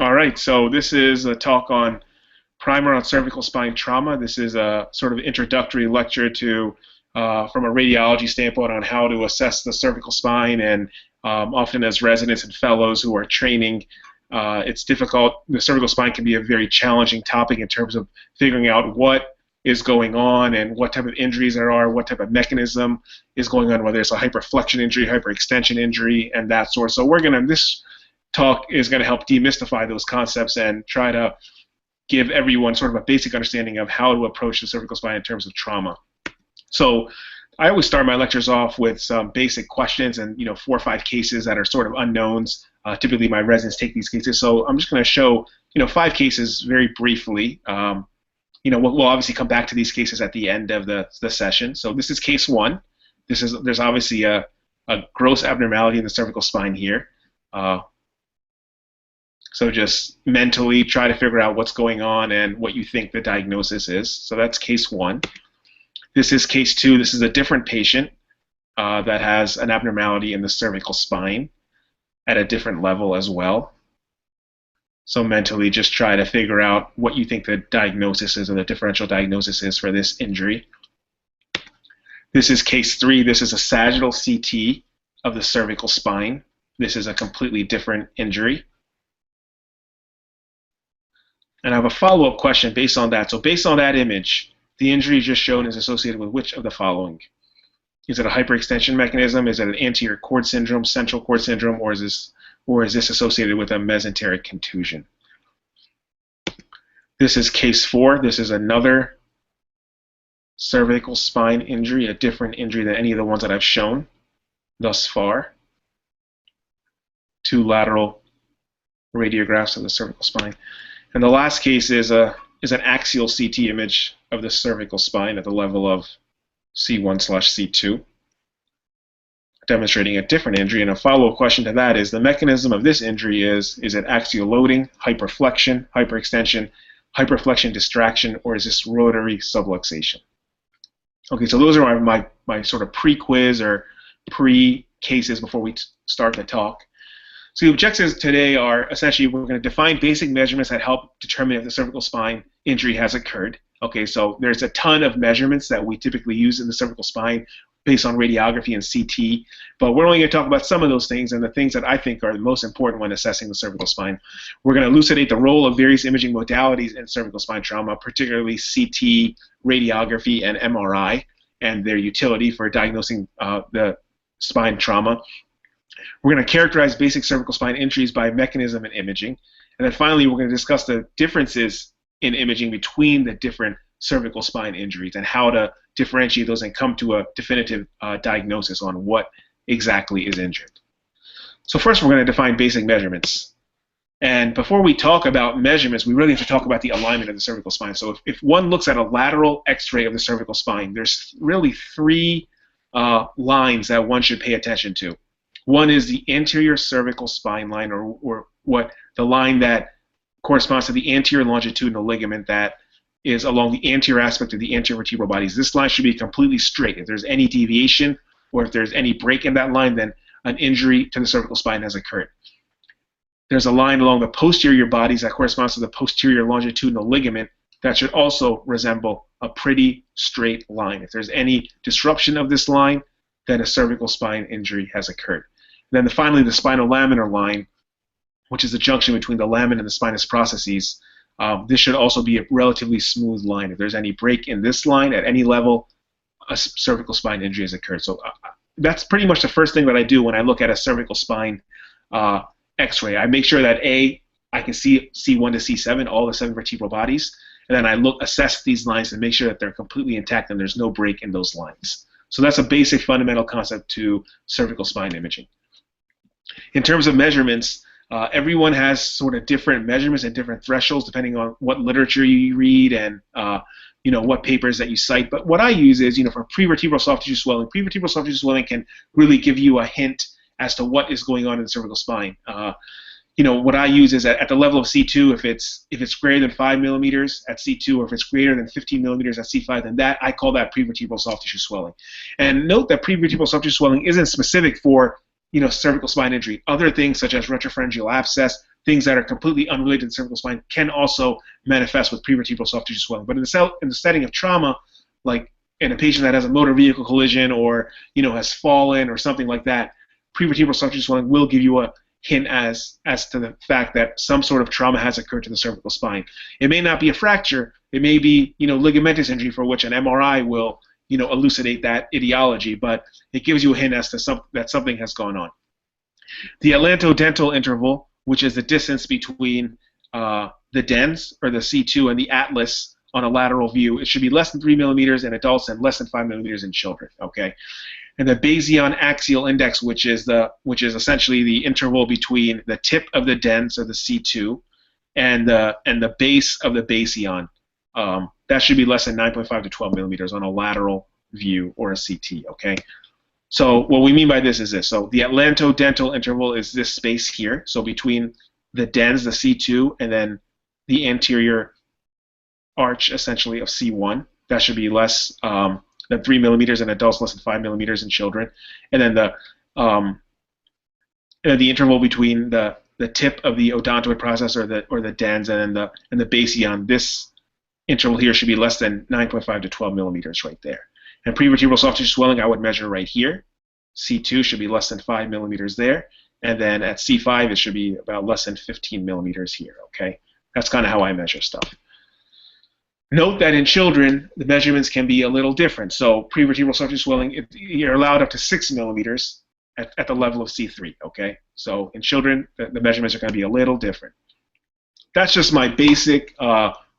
All right, so this is a talk on primer on cervical spine trauma. This is a sort of introductory lecture to, from a radiology standpoint, on how to assess the cervical spine. And often as residents and fellows who are training, it's difficult. The cervical spine can be a very challenging topic in terms of figuring out what is going on and what type of injuries there are, what type of mechanism is going on, whether it's a hyperflexion injury, hyperextension injury, and that sort. So this talk is going to help demystify those concepts and try to give everyone sort of a basic understanding of how to approach the cervical spine in terms of trauma. So I always start my lectures off with some basic questions and 4 or 5 cases that are sort of unknowns. Typically my residents take these cases, so I'm just going to show 5 cases very briefly. We'll obviously come back to these cases at the end of the session. So this is case 1. There's obviously a gross abnormality in the cervical spine here. So just mentally try to figure out what's going on and what you think the diagnosis is. So that's case 1. This is case 2. This is a different patient that has an abnormality in the cervical spine at a different level as well. So mentally just try to figure out what you think the diagnosis is or the differential diagnosis is for this injury. This is case 3. This is a sagittal CT of the cervical spine. This is a completely different injury. And I have a follow-up question based on that. So based on that image, the injury just shown is associated with which of the following? Is it a hyperextension mechanism? Is it an anterior cord syndrome, central cord syndrome, or is this associated with a mesenteric contusion? This is case 4. This is another cervical spine injury, a different injury than any of the ones that I've shown thus far. 2 lateral radiographs of the cervical spine. And the last case is an axial CT image of the cervical spine at the level of C1/C2, demonstrating a different injury. And a follow-up question to that is the mechanism of this injury is it axial loading, hyperflexion, hyperextension, hyperflexion distraction, or is this rotary subluxation? Okay, so those are my sort of pre-quiz or pre-cases before we start the talk. So the objectives today are essentially we're going to define basic measurements that help determine if the cervical spine injury has occurred. Okay, so there's a ton of measurements that we typically use in the cervical spine based on radiography and CT, but we're only going to talk about some of those things and the things that I think are the most important when assessing the cervical spine. We're going to elucidate the role of various imaging modalities in cervical spine trauma, particularly CT, radiography, and MRI, and their utility for diagnosing the spine trauma. We're going to characterize basic cervical spine injuries by mechanism and imaging. And then finally, we're going to discuss the differences in imaging between the different cervical spine injuries and how to differentiate those and come to a definitive diagnosis on what exactly is injured. So first, we're going to define basic measurements. And before we talk about measurements, we really have to talk about the alignment of the cervical spine. So if one looks at a lateral x-ray of the cervical spine, there's really 3 lines that one should pay attention to. One is the anterior cervical spine line, or what the line that corresponds to the anterior longitudinal ligament that is along the anterior aspect of the anterior vertebral bodies. This line should be completely straight. If there's any deviation or if there's any break in that line, then an injury to the cervical spine has occurred. There's a line along the posterior bodies that corresponds to the posterior longitudinal ligament that should also resemble a pretty straight line. If there's any disruption of this line, then a cervical spine injury has occurred. Then finally, the spinal laminar line, which is the junction between the lamin and the spinous processes. This should also be a relatively smooth line. If there's any break in this line at any level, a cervical spine injury has occurred. So that's pretty much the first thing that I do when I look at a cervical spine x-ray. I make sure that I can see C1 to C7, all the 7 vertebral bodies, and then I assess these lines and make sure that they're completely intact and there's no break in those lines. So that's a basic fundamental concept to cervical spine imaging. In terms of measurements, everyone has sort of different measurements and different thresholds depending on what literature you read and what papers that you cite. But what I use is, for prevertebral soft tissue swelling, prevertebral soft tissue swelling can really give you a hint as to what is going on in the cervical spine. What I use is at the level of C2, if it's greater than 5 millimeters at C2, or if it's greater than 15 millimeters at C5, then I call that prevertebral soft tissue swelling. And note that prevertebral soft tissue swelling isn't specific for cervical spine injury. Other things such as retropharyngeal abscess, things that are completely unrelated to the cervical spine can also manifest with prevertebral soft tissue swelling. But in the setting of trauma, like in a patient that has a motor vehicle collision or has fallen or something like that, prevertebral soft tissue swelling will give you a hint as to the fact that some sort of trauma has occurred to the cervical spine. It may not be a fracture. It may be ligamentous injury for which an MRI will elucidate that etiology, but it gives you a hint as to that something has gone on. The atlantodental interval, which is the distance between the dens, or the C2, and the atlas on a lateral view, it should be less than 3 millimeters in adults and less than 5 millimeters in children. Okay, and the Bayesian axial index, which is essentially the interval between the tip of the dens, or the C2, and the base of the Bayesian, that should be less than 9.5 to 12 millimeters on a lateral view or a CT. Okay. So what we mean by this is this. So the atlantodental interval is this space here. So between the dens, the C2, and then the anterior arch, essentially, of C1. That should be less than 3 millimeters in adults, less than 5 millimeters in children. And then the interval between the tip of the odontoid process, or the dens, and then the Bayesian, this interval here should be less than 9.5 to 12 millimeters right there. And prevertebral soft tissue swelling I would measure right here. C2 should be less than 5 millimeters there. And then at C5, it should be about less than 15 millimeters here. Okay, that's kind of how I measure stuff. Note that in children, the measurements can be a little different. So prevertebral soft tissue swelling, you're allowed up to 6 millimeters at the level of C3. Okay, so in children, the measurements are going to be a little different. That's just my basic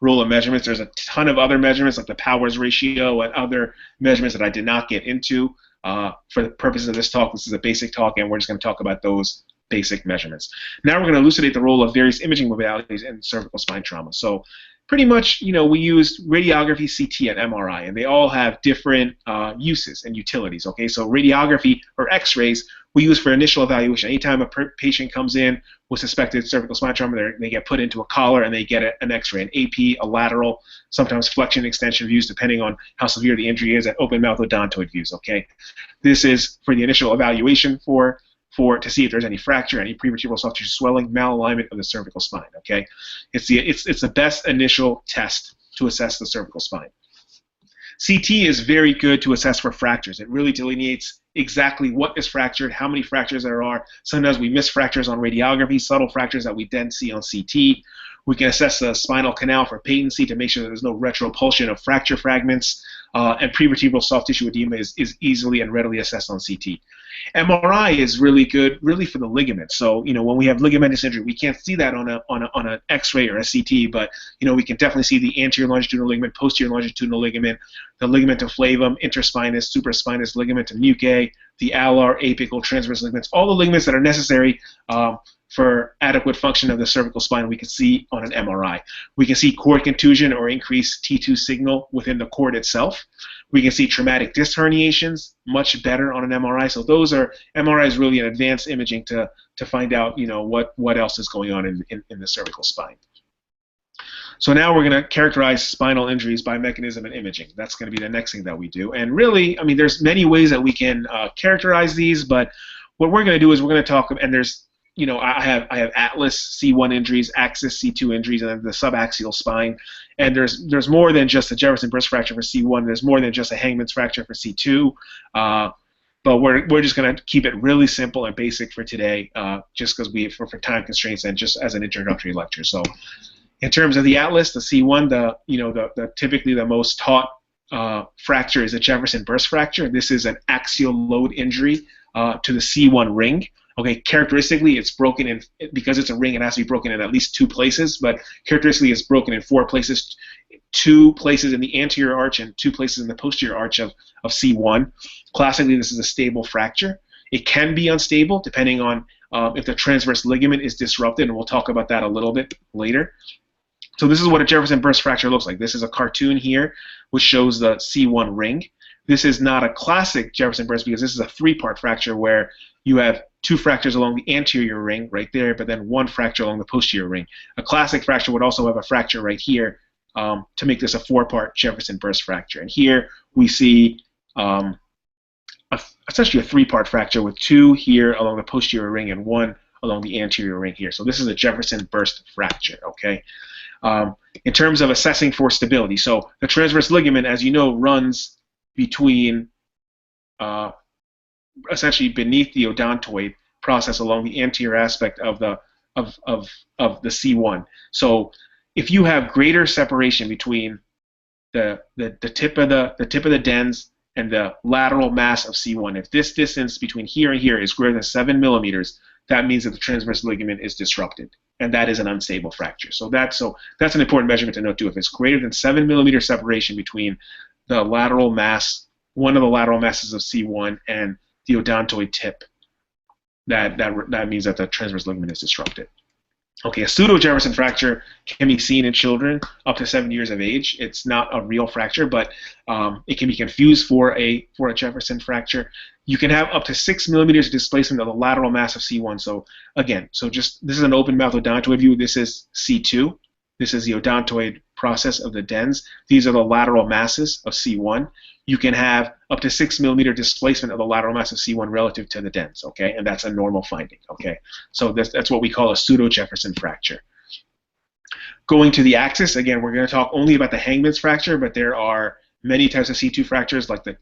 rule of measurements. There's a ton of other measurements, like the Powers ratio and other measurements that I did not get into. For the purposes of this talk, this is a basic talk, and we're just going to talk about those basic measurements. Now we're going to elucidate the role of various imaging modalities in cervical spine trauma. So pretty much, we used radiography, CT, and MRI, and they all have different uses and utilities. Okay, so radiography, or X-rays, we use for initial evaluation. Anytime a patient comes in with suspected cervical spine trauma, they get put into a collar and they get an X-ray, an AP, a lateral, sometimes flexion extension views, depending on how severe the injury is, and open mouth odontoid views. Okay, this is for the initial evaluation to see if there's any fracture, any prevertebral soft tissue swelling, malalignment of the cervical spine. Okay, it's the best initial test to assess the cervical spine. CT is very good to assess for fractures. It really delineates exactly what is fractured, how many fractures there are. Sometimes we miss fractures on radiography, subtle fractures that we then see on CT. We can assess the spinal canal for patency to make sure that there's no retropulsion of fracture fragments. And prevertebral soft tissue edema is easily and readily assessed on CT. MRI is really good, really for the ligament. So, when we have ligamentous injury, we can't see that on an X-ray or a CT, but we can definitely see the anterior longitudinal ligament, posterior longitudinal ligament, the ligament of flavum, interspinous, supraspinous, ligament of nuchae, the alar, apical, transverse ligaments, all the ligaments that are necessary for adequate function of the cervical spine, we can see on an MRI. We can see cord contusion or increased T2 signal within the cord itself. We can see traumatic disc herniations much better on an MRI. So MRI is really an advanced imaging to find out what else is going on in the cervical spine. So now we're going to characterize spinal injuries by mechanism and imaging. That's going to be the next thing that we do. And really, there's many ways that we can characterize these, but what we're going to do is we're going to talk, and there's I have atlas C1 injuries, axis C2 injuries, and then the subaxial spine. And there's more than just a Jefferson burst fracture for C1. There's more than just a Hangman's fracture for C2. But we're just going to keep it really simple and basic for today, just because for time constraints and just as an introductory lecture. So, in terms of the atlas, the C1, the typically the most taught fracture is a Jefferson burst fracture. This is an axial load injury to the C1 ring. Okay, characteristically, it's broken in, because it's a ring, it has to be broken in at least 2 places, but characteristically, it's broken in 4 places, 2 places in the anterior arch and 2 places in the posterior arch of C1. Classically, this is a stable fracture. It can be unstable depending on if the transverse ligament is disrupted, and we'll talk about that a little bit later. So this is what a Jefferson burst fracture looks like. This is a cartoon here, which shows the C1 ring. This is not a classic Jefferson burst because this is a 3-part fracture where you have 2 fractures along the anterior ring right there, but then 1 fracture along the posterior ring. A classic fracture would also have a fracture right here to make this a 4-part Jefferson burst fracture. And here we see essentially a 3-part fracture with 2 here along the posterior ring and 1 along the anterior ring here. So this is a Jefferson burst fracture, okay? In terms of assessing for stability, so the transverse ligament, as you know, runs between essentially beneath the odontoid process along the anterior aspect of the C1. So if you have greater separation between the tip of the dens and the lateral mass of C1, if this distance between here and here is greater than 7 millimeters, that means that the transverse ligament is disrupted, and that is an unstable fracture. So that's an important measurement to note too. If it's greater than 7 millimeter separation between the lateral mass, one of the lateral masses of C1, and the odontoid tip, that means that the transverse ligament is disrupted. Okay, a pseudo Jefferson fracture can be seen in children up to 7 years of age. It's not a real fracture, but it can be confused for a Jefferson fracture. You can have up to 6 millimeters of displacement of the lateral mass of C1. So again, this is an open mouth odontoid view. This is C2. This is the odontoid process of the dens. These are the lateral masses of C1. You can have up to 6 millimeter displacement of the lateral mass of C1 relative to the dens, okay? And that's a normal finding, okay? So that's what we call a pseudo Jefferson fracture. Going to the axis, again, we're going to talk only about the Hangman's fracture, but there are many types of C2 fractures, like the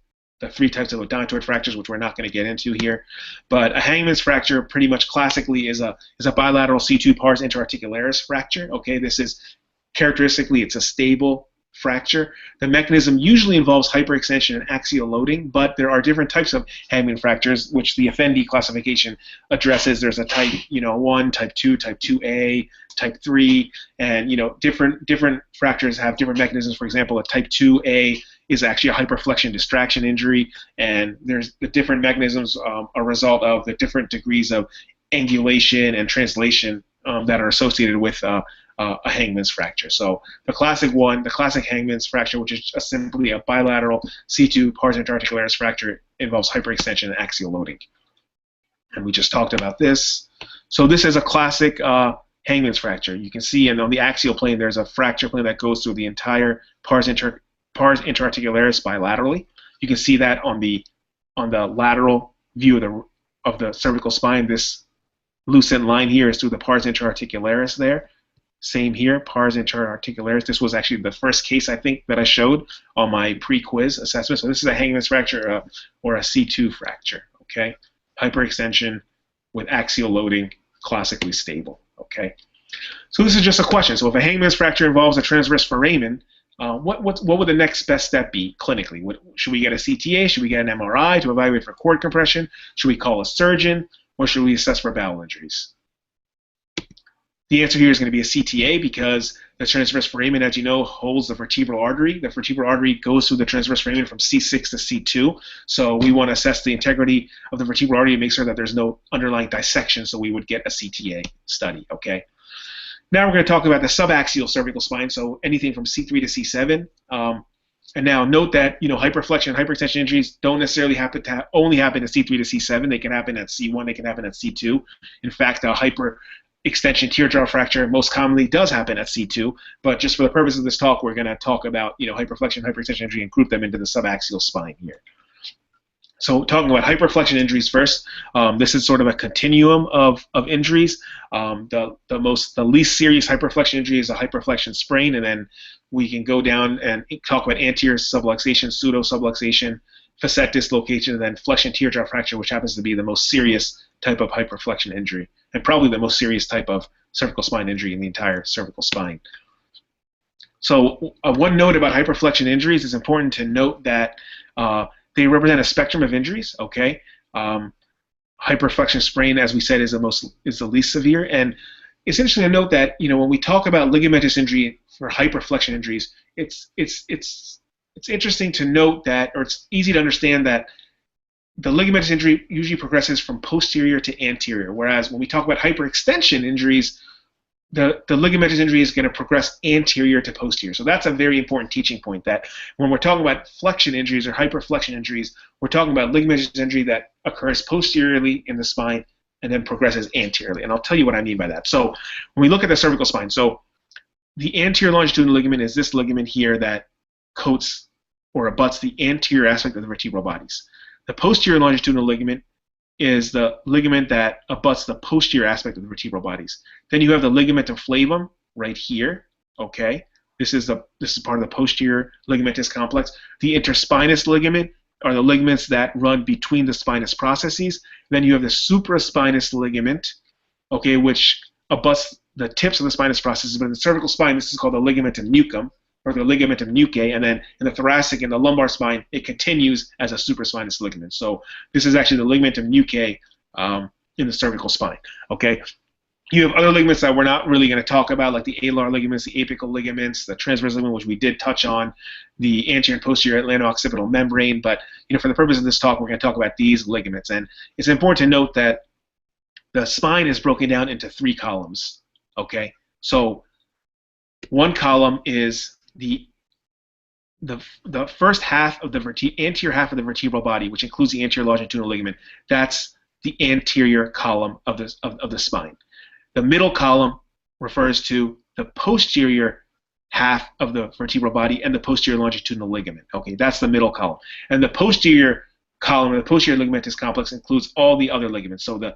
3 types of odontoid fractures, which we're not going to get into here. But a Hangman's fracture, pretty much classically, is a bilateral C2 pars interarticularis fracture. Okay, this is characteristically, it's a stable fracture. The mechanism usually involves hyperextension and axial loading, but there are different types of Hangman fractures, which the Effendi classification addresses. There's a type 1, type 2, type 2A, type 3, and different fractures have different mechanisms. For example, a type 2A is actually a hyperflexion distraction injury, and there's the different mechanisms a result of the different degrees of angulation and translation that are associated with a Hangman's fracture. So the classic Hangman's fracture, which is simply a bilateral C2 pars interarticularis fracture, involves hyperextension and axial loading. And we just talked about this. So this is a classic Hangman's fracture. You can see, and on the axial plane, there's a fracture plane that goes through the entire pars interarticularis bilaterally. You can see that on the lateral view of the cervical spine. This lucent line here is through the pars interarticularis there. Same here, pars interarticularis. This was actually the first case, I think, that I showed on my pre-quiz assessment. So this is a Hangman's fracture or a C2 fracture, okay? Hyperextension with axial loading, classically stable, okay? So this is just a question. So if a Hangman's fracture involves a transverse foramen, what would the next best step be clinically? Should we get a CTA? Should we get an MRI to evaluate for cord compression? Should we call a surgeon? Or should we assess for bowel injuries? The answer here is going to be a CTA, because the transverse foramen, as you know, holds the vertebral artery. The vertebral artery goes through the transverse foramen from C6 to C2. So we want to assess the integrity of the vertebral artery and make sure that there's no underlying dissection, so we would get a CTA study, okay? Now we're going to talk about the subaxial cervical spine, so anything from C3 to C7. And now note that hyperflexion and hyperextension injuries don't necessarily happen to only happen at C3 to C7. They can happen at C1. They can happen at C2. In fact, a hyperextension teardrop fracture most commonly does happen at C2. But just for the purpose of this talk, we're going to talk about hyperflexion, hyperextension injury, and group them into the subaxial spine here. So talking about hyperflexion injuries first, this is sort of a continuum of injuries. The least serious hyperflexion injury is a hyperflexion sprain, and then we can go down and talk about anterior subluxation, pseudo subluxation, facet dislocation, and then flexion teardrop fracture, which happens to be the most serious type of hyperflexion injury, and probably the most serious type of cervical spine injury in the entire cervical spine. So one note about hyperflexion injuries, is important to note that they represent a spectrum of injuries. Okay, hyperflexion sprain, as we said, is the least severe, and it's interesting to note that when we talk about ligamentous injury for hyperflexion injuries, it's interesting to note that, or it's easy to understand that the ligamentous injury usually progresses from posterior to anterior, whereas when we talk about hyperextension injuries, the ligamentous injury is going to progress anterior to posterior. So that's a very important teaching point, that when we're talking about flexion injuries or hyperflexion injuries, we're talking about ligamentous injury that occurs posteriorly in the spine and then progresses anteriorly. And I'll tell you what I mean by that. So when we look at the cervical spine, so the anterior longitudinal ligament is this ligament here that coats or abuts the anterior aspect of the vertebral bodies. The posterior longitudinal ligament is the ligament that abuts the posterior aspect of the vertebral bodies. Then you have the ligamentum flavum right here. Okay, this is part of the posterior ligamentous complex. The interspinous ligament are the ligaments that run between the spinous processes. Then you have the supraspinous ligament, okay, which abuts the tips of the spinous processes. But in the cervical spine, this is called the ligamentum nuchum, or the ligamentum nuchae, and then in the thoracic and the lumbar spine, it continues as a supraspinous ligament. So this is actually the ligamentum nuchae in the cervical spine. Okay, you have other ligaments that we're not really going to talk about, like the alar ligaments, the apical ligaments, the transverse ligament, which we did touch on, the anterior and posterior atlanto-occipital membrane. But for the purpose of this talk, we're going to talk about these ligaments. And it's important to note that the spine is broken down into 3 columns. Okay, so one column is the first half of the anterior half of the vertebral body, which includes the anterior longitudinal ligament. That's the anterior column of the spine. The middle column refers to the posterior half of the vertebral body and the posterior longitudinal ligament. Okay, that's the middle column. And the posterior column, the posterior ligamentous complex, includes all the other ligaments. So the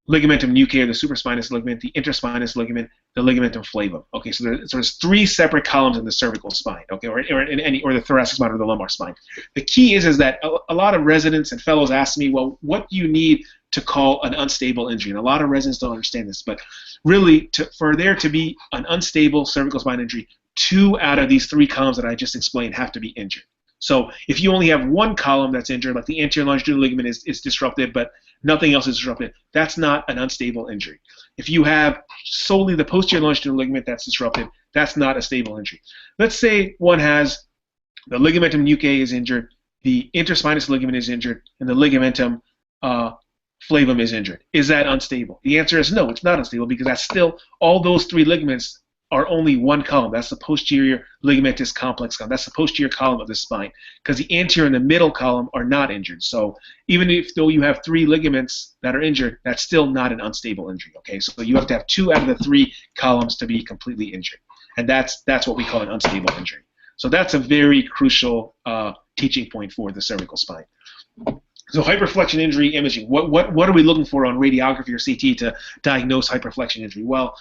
ligamentum nuchae, or the supraspinous ligament, the interspinous ligament, the ligamentum flavum. Okay, so there's 3 separate columns in the cervical spine. Okay, or the thoracic spine or the lumbar spine. The key is that a lot of residents and fellows ask me, well, what do you need to call an unstable injury? And a lot of residents don't understand this, but really, for there to be an unstable cervical spine injury, 2 out of these 3 columns that I just explained have to be injured. So if you only have one column that's injured, like the anterior longitudinal ligament is disrupted, but nothing else is disrupted, that's not an unstable injury. If you have solely the posterior longitudinal ligament that's disrupted, that's not a stable injury. Let's say one has the ligamentum nuchae is injured, the interspinous ligament is injured, and the ligamentum flavum is injured. Is that unstable? The answer is no, it's not unstable, because that's still, all those 3 ligaments are only one column. That's the posterior ligamentous complex column. That's the posterior column of the spine, because the anterior and the middle column are not injured. So even though you have 3 ligaments that are injured, that's still not an unstable injury. Okay, so you have to have 2 out of the 3 columns to be completely injured, and that's what we call an unstable injury. So that's a very crucial teaching point for the cervical spine. So hyperflexion injury imaging. What are we looking for on radiography or CT to diagnose hyperflexion injury? Well,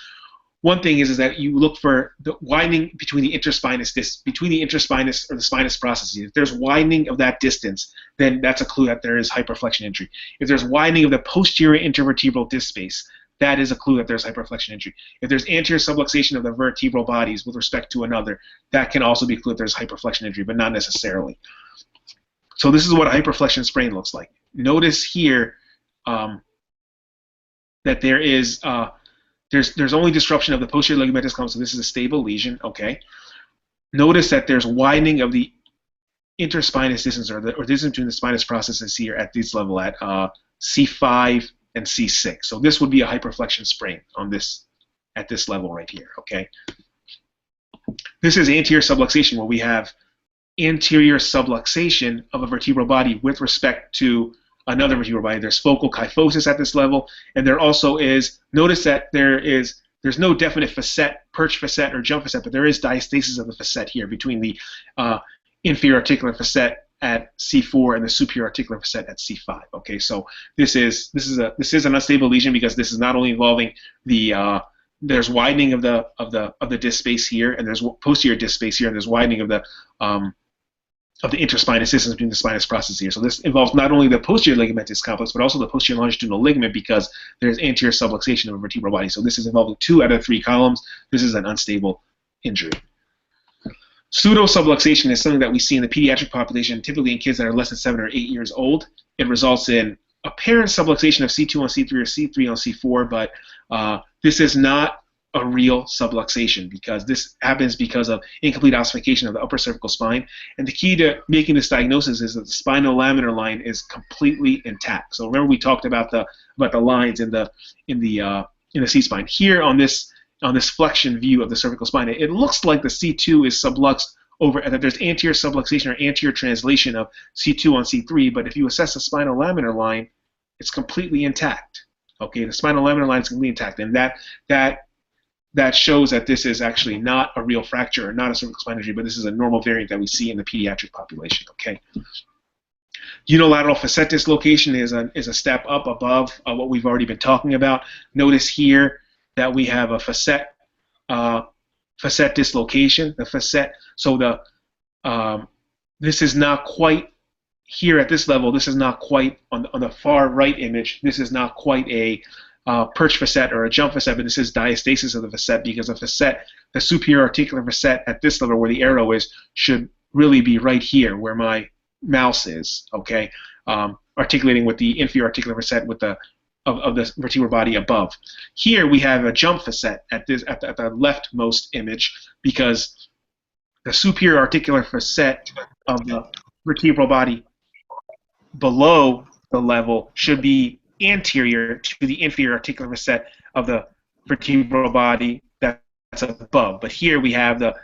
one thing is that you look for the widening between the interspinous or the spinous processes. If there's widening of that distance, then that's a clue that there is hyperflexion injury. If there's widening of the posterior intervertebral disc space, that is a clue that there's hyperflexion injury. If there's anterior subluxation of the vertebral bodies with respect to another, that can also be a clue that there's hyperflexion injury, but not necessarily. So this is what a hyperflexion sprain looks like. Notice here that there is there's only disruption of the posterior ligamentous column, so this is a stable lesion. Okay. Notice that there's widening of the interspinous distance, or distance between the spinous processes here at this level at C5 and C6. So this would be a hyperflexion sprain at this level right here. Okay. This is anterior subluxation, where we have anterior subluxation of a vertebral body with respect to another vertebral body. There's focal kyphosis at this level, and there also is, notice that there's no definite facet, perch facet, or jump facet, but there is diastasis of the facet here between the inferior articular facet at C4 and the superior articular facet at C5. Okay, so this is an unstable lesion, because this is not only involving the there's widening of the disc space here, and there's posterior disc space here, and there's widening of the interspinous distance between the spinous processes here. So this involves not only the posterior ligamentous complex, but also the posterior longitudinal ligament, because there's anterior subluxation of a vertebral body. So this is involving 2 out of 3 columns. This is an unstable injury. Pseudo subluxation is something that we see in the pediatric population, typically in kids that are less than 7 or 8 years old. It results in apparent subluxation of C2 on C3 or C3 on C4, but this is not a real subluxation, because this happens because of incomplete ossification of the upper cervical spine. And the key to making this diagnosis is that the spinolaminar line is completely intact. So remember, we talked about the lines in the C-spine. Here on this flexion view of the cervical spine, it looks like the C2 is subluxed over, that there's anterior subluxation or anterior translation of C2 on C3, but if you assess the spinolaminar line, it's completely intact. Okay, the spinolaminar line is completely intact, and that shows that this is actually not a real fracture or not a cervical spine injury, but this is a normal variant that we see in the pediatric population. Okay. Unilateral facet dislocation is a step up above what we've already been talking about. Notice here that we have a facet dislocation. The facet, so this is not quite here at this level. This is not quite on the far right image. This is not quite a perch facet or a jump facet, but this is diastasis of the facet, because the facet, the superior articular facet at this level where the arrow is, should really be right here where my mouse is, okay, articulating with the inferior articular facet with the of the vertebral body above. Here we have a jump facet at the leftmost image, because the superior articular facet of the vertebral body below the level should be anterior to the inferior articular facet of the vertebral body that's above. But here we have the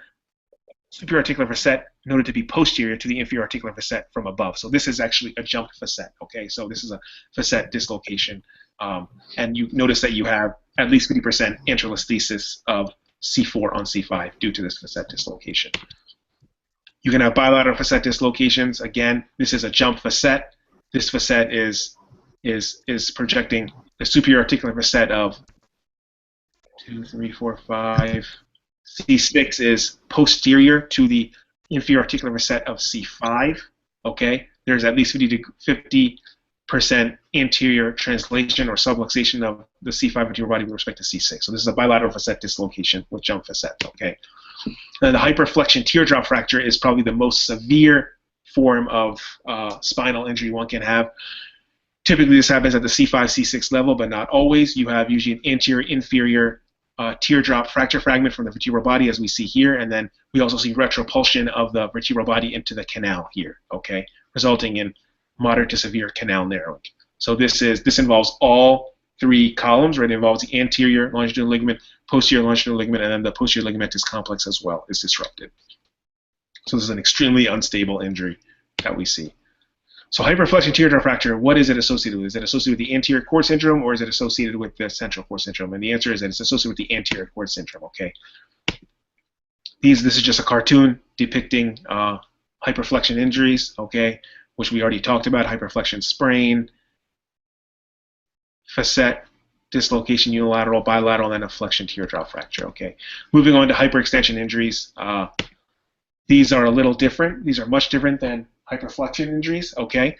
superior articular facet noted to be posterior to the inferior articular facet from above. So this is actually a jump facet, okay? So this is a facet dislocation. And you notice that you have at least 50% anterolisthesis of C4 on C5 due to this facet dislocation. You can have bilateral facet dislocations. Again, this is a jump facet. This facet is projecting the superior articular facet of 2, 3, 4, 5. C6 is posterior to the inferior articular facet of C5. Okay, there's at least 50% anterior translation or subluxation of the C5 vertebral body with respect to C6. So this is a bilateral facet dislocation with jump facets. Okay, and the hyperflexion teardrop fracture is probably the most severe form of spinal injury one can have. Typically, this happens at the C5, C6 level, but not always. You have usually an anterior-inferior teardrop fracture fragment from the vertebral body, as we see here, and then we also see retropulsion of the vertebral body into the canal here, okay, resulting in moderate to severe canal narrowing. So this involves all three columns, right? It involves the anterior longitudinal ligament, posterior longitudinal ligament, and then the posterior ligamentous complex as well is disrupted. So this is an extremely unstable injury that we see. So hyperflexion teardrop fracture, what is it associated with? Is it associated with the anterior cord syndrome, or is it associated with the central cord syndrome? And the answer is that it's associated with the anterior cord syndrome, okay? This is just a cartoon depicting hyperflexion injuries, okay, which we already talked about: hyperflexion sprain, facet dislocation, unilateral, bilateral, and a flexion teardrop fracture, okay? Moving on to hyperextension injuries. These are a little different. These are much different than hyperflexion injuries, okay?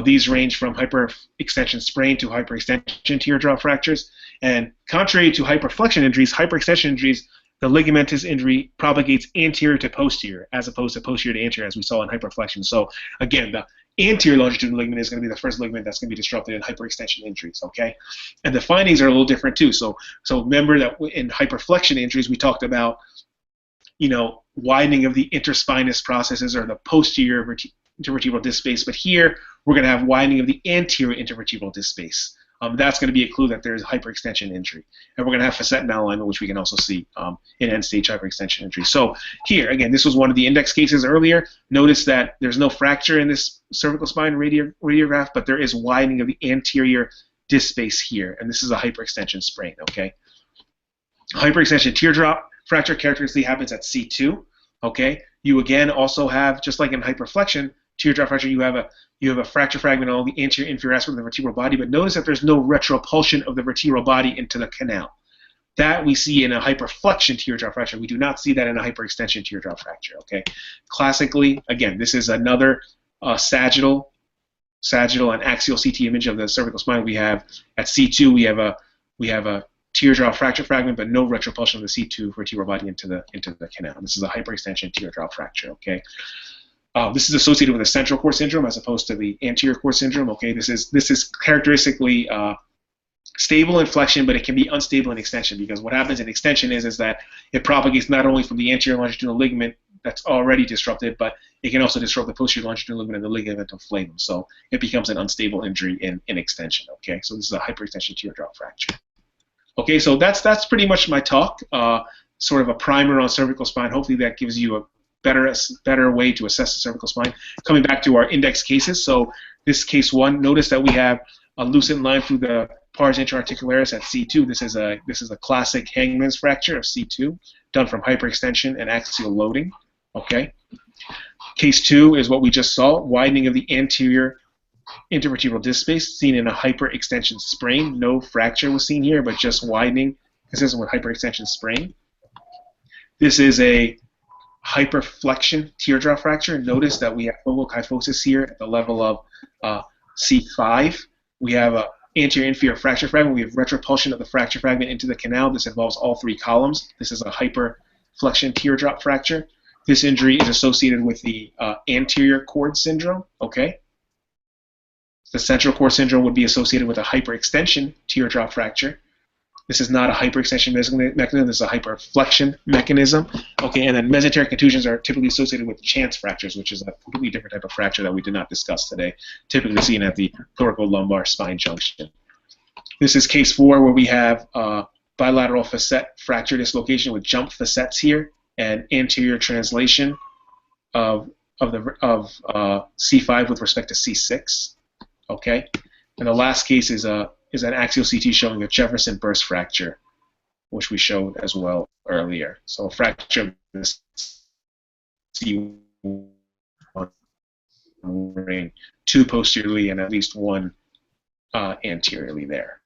These range from hyperextension sprain to hyperextension teardrop fractures. And contrary to hyperflexion injuries, hyperextension injuries, the ligamentous injury propagates anterior to posterior as opposed to posterior to anterior, as we saw in hyperflexion. So again, the anterior longitudinal ligament is going to be the first ligament that's going to be disrupted in hyperextension injuries, okay? And the findings are a little different too. So remember that in hyperflexion injuries, we talked about, you know, widening of the interspinous processes or the posterior intervertebral disc space, but here we're going to have widening of the anterior intervertebral disc space. That's going to be a clue that there's hyperextension injury. And we're going to have facet malalignment, which we can also see in end-stage hyperextension injury. So here, again, this was one of the index cases earlier. Notice that there's no fracture in this cervical spine radiograph, but there is widening of the anterior disc space here, and this is a hyperextension sprain, okay? Hyperextension teardrop fracture characteristically happens at C2, okay? You again also have, just like in hyperflexion teardrop fracture, you have a fracture fragment on the anterior inferior aspect of the vertebral body, but notice that there's no retropulsion of the vertebral body into the canal. That we see in a hyperflexion teardrop fracture. We do not see that in a hyperextension teardrop fracture, okay? Classically, again, this is another sagittal and axial CT image of the cervical spine. We have at C2 we have a teardrop fracture fragment, but no retropulsion of the C2 vertebral body into the canal. This is a hyperextension teardrop fracture, okay? This is associated with a central cord syndrome as opposed to the anterior cord syndrome, okay? This is characteristically stable in flexion, but it can be unstable in extension, because what happens in extension is that it propagates not only from the anterior longitudinal ligament that's already disrupted, but it can also disrupt the posterior longitudinal ligament and the ligament of flavum. So it becomes an unstable injury in extension, okay? So this is a hyperextension teardrop fracture. Okay, so that's pretty much my talk, sort of a primer on cervical spine. Hopefully that gives you a better way to assess the cervical spine. Coming back to our index cases, so this case 1, notice that we have a lucent line through the pars interarticularis at C2. This is a classic Hangman's fracture of C2, done from hyperextension and axial loading. Okay. Case 2 is what we just saw, widening of the anterior intervertebral disc space seen in a hyperextension sprain. No fracture was seen here, but just widening consistent with hyperextension sprain. This is a hyperflexion teardrop fracture. Notice that we have focal kyphosis here at the level of C5. We have an anterior-inferior fracture fragment. We have retropulsion of the fracture fragment into the canal. This involves all three columns. This is a hyperflexion teardrop fracture. This injury is associated with the anterior cord syndrome. Okay. The central cord syndrome would be associated with a hyperextension teardrop fracture. This is not a hyperextension mechanism. This is a hyperflexion mechanism. Okay, and then mesenteric contusions are typically associated with chance fractures, which is a completely different type of fracture that we did not discuss today, typically seen at the thoracolumbar spine junction. This is case 4, where we have bilateral facet fracture dislocation with jump facets here and anterior translation of C5 with respect to C6. Okay, and the last case is an axial CT showing a Jefferson burst fracture, which we showed as well earlier. So a fracture of the C1 ring, 2 posteriorly and at least 1 anteriorly there.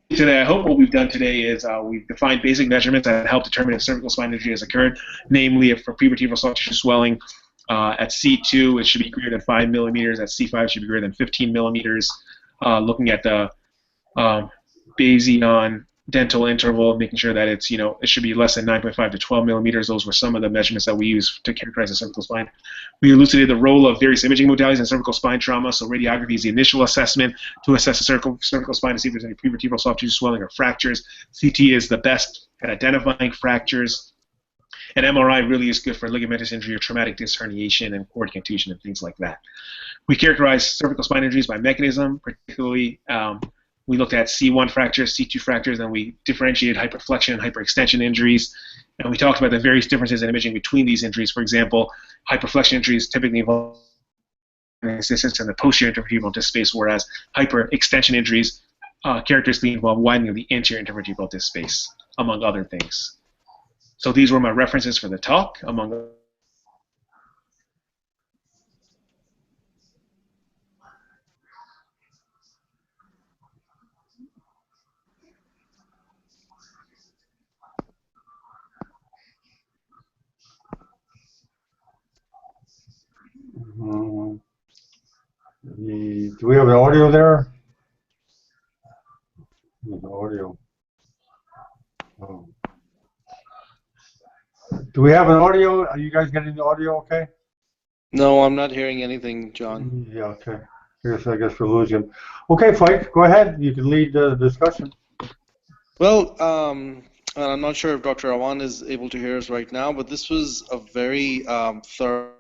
Today, I hope what we've done today is we've defined basic measurements that help determine if cervical spine injury has occurred, namely if for prevertebral soft tissue swelling, at C2, it should be greater than 5 millimeters. At C5, it should be greater than 15 millimeters. Looking at the Bayesian dental interval, making sure that it's, it should be less than 9.5 to 12 millimeters. Those were some of the measurements that we used to characterize the cervical spine. We elucidated the role of various imaging modalities in cervical spine trauma. So radiography is the initial assessment to assess the cervical spine to see if there's any prevertebral soft tissue swelling or fractures. CT is the best at identifying fractures. And MRI really is good for ligamentous injury or traumatic disc herniation and cord contusion and things like that. We characterize cervical spine injuries by mechanism, particularly we looked at C1 fractures, C2 fractures, and we differentiated hyperflexion and hyperextension injuries. And we talked about the various differences in imaging between these injuries. For example, hyperflexion injuries typically involve existence in the posterior intervertebral disc space, whereas hyperextension injuries characteristically involve widening of the anterior intervertebral disc space, among other things. So these were my references for the talk, among others. Do we have the audio there? The audio. Oh. Do we have an audio? Are you guys getting the audio okay? No, I'm not hearing anything, John. Yeah, okay. I guess we're losing him. Okay, Flake, go ahead. You can lead the discussion. Well, I'm not sure if Dr. Awan is able to hear us right now, but this was a very thorough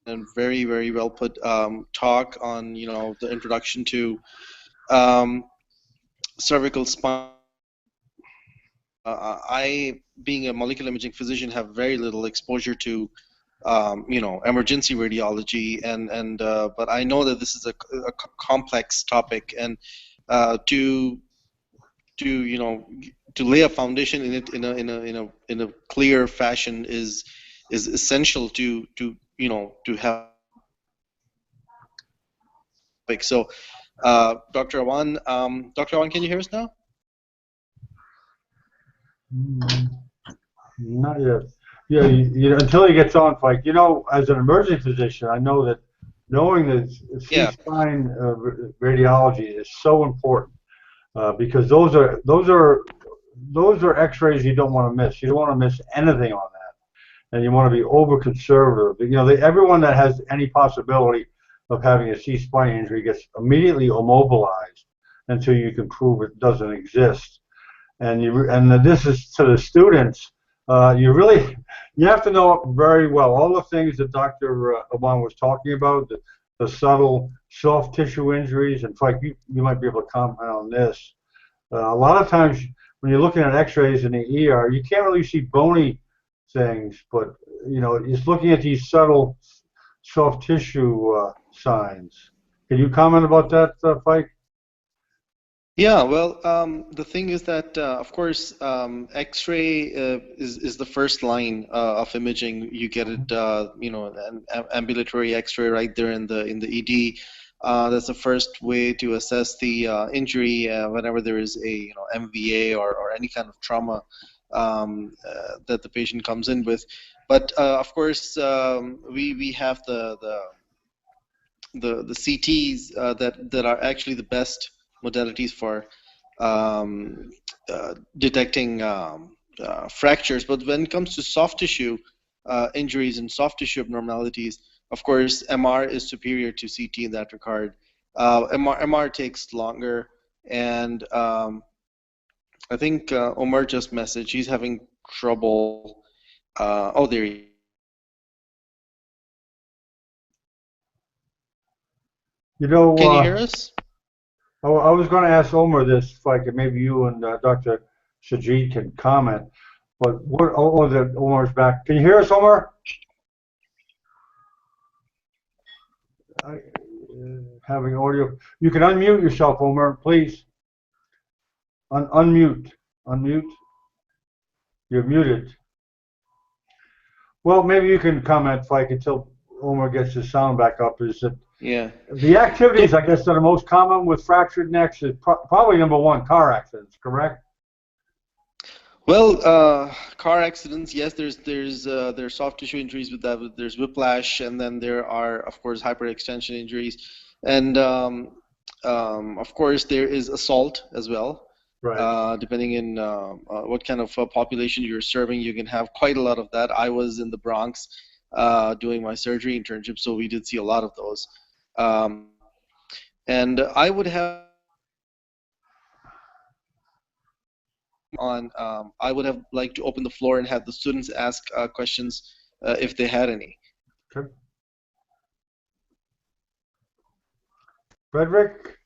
and very, very well put talk on, the introduction to cervical spine. I, being a molecular imaging physician, have very little exposure to, emergency radiology, but I know that this is a complex topic, and to lay a foundation in it in a clear fashion is essential to have. So, Dr. Awan, can you hear us now? Not yet. Yeah, until he gets on, Flake. As an emergency physician, I know that knowing that C-spine radiology is so important because those are X-rays you don't want to miss. You don't want to miss anything on that, and you want to be over conservative. Everyone that has any possibility of having a C-spine injury gets immediately immobilized until you can prove it doesn't exist. And this is to the students. You have to know it very well. All the things that Dr. Awan was talking about, the subtle soft tissue injuries, and Frank, you might be able to comment on this. A lot of times when you're looking at X-rays in the ER, you can't really see bony things, but it's looking at these subtle soft tissue signs. Can you comment about that, Frank? Yeah, well, the thing is that, of course, X-ray is the first line of imaging. You get it, an ambulatory X-ray right there in the ED. That's the first way to assess the injury whenever there is a MVA or any kind of trauma that the patient comes in with. But of course, we have the CTs that are actually the best modalities for detecting fractures. But when it comes to soft tissue injuries and soft tissue abnormalities, of course, MR is superior to CT in that regard. MR takes longer, and I think Omar just messaged. He's having trouble. Oh, there he is. Can you hear us? I was going to ask Omar this, if I could, maybe you and Dr. Sajid can comment. But what? Oh, Omar's back. Can you hear us, Omar? Having audio. You can unmute yourself, Omar, please. Unmute. You're muted. Well, maybe you can comment, if I could, until Omar gets his sound back up. Is that the activities, I guess, that are most common with fractured necks is probably number one, car accidents, correct? Well, car accidents, yes. There's soft tissue injuries with that. There's whiplash, and then there are, of course, hyperextension injuries, and of course there is assault as well. Right. Depending in what kind of population you're serving, you can have quite a lot of that. I was in the Bronx doing my surgery internship, so we did see a lot of those. And I would have liked to open the floor and have the students ask questions if they had any. Okay. Frederick,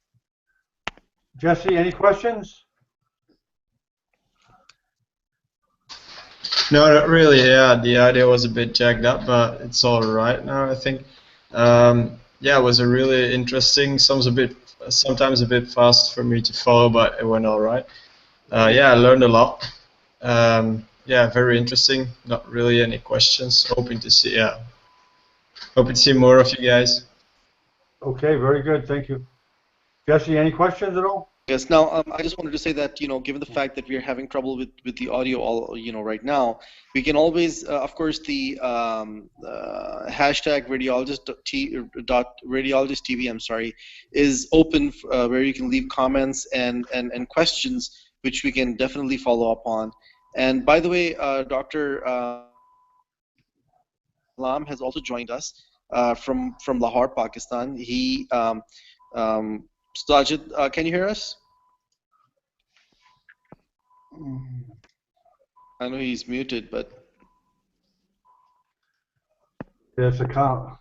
Jesse, any questions? No, not really. Yeah, the audio was a bit jacked up, but it's all right now, I think. Yeah, it was a really interesting. Sometimes a bit fast for me to follow, but it went all right. Yeah, I learned a lot. Yeah, very interesting. Not really any questions. Hoping to see more of you guys. Okay, very good. Thank you. Jesse, any questions at all? Yes. Now, I just wanted to say that, given the fact that we're having trouble with the audio right now, we can always, of course, the hashtag radiologist TV, I'm sorry, is open where you can leave comments and questions, which we can definitely follow up on. And by the way, Dr. Lam has also joined us from Lahore, Pakistan. He Sajid, can you hear us? I know he's muted, but There's a comment.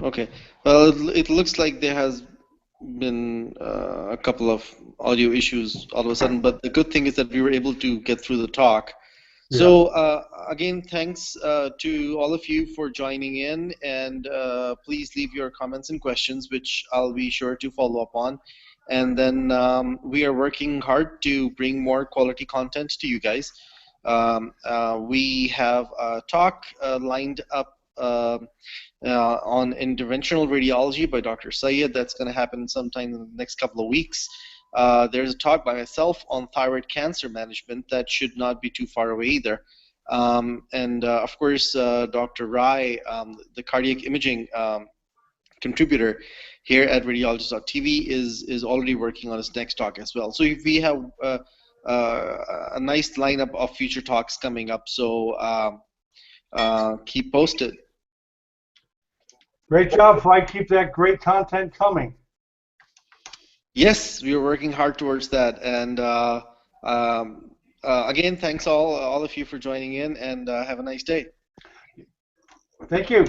Okay. Well, it looks like there has been a couple of audio issues all of a sudden, but the good thing is that we were able to get through the talk. Yeah. So again, thanks to all of you for joining in, and please leave your comments and questions, which I'll be sure to follow up on. And then we are working hard to bring more quality content to you guys. We have a talk lined up on interventional radiology by Dr. Syed. That's going to happen sometime in the next couple of weeks. There's a talk by myself on thyroid cancer management that should not be too far away either. And of course, Dr. Rai, the cardiac imaging contributor here at Radiologist.tv, is already working on his next talk as well. So if we have a nice lineup of future talks coming up, so keep posted. Great job, Mike. Keep that great content coming. Yes, we are working hard towards that. And again, thanks all of you for joining in, and have a nice day. Thank you.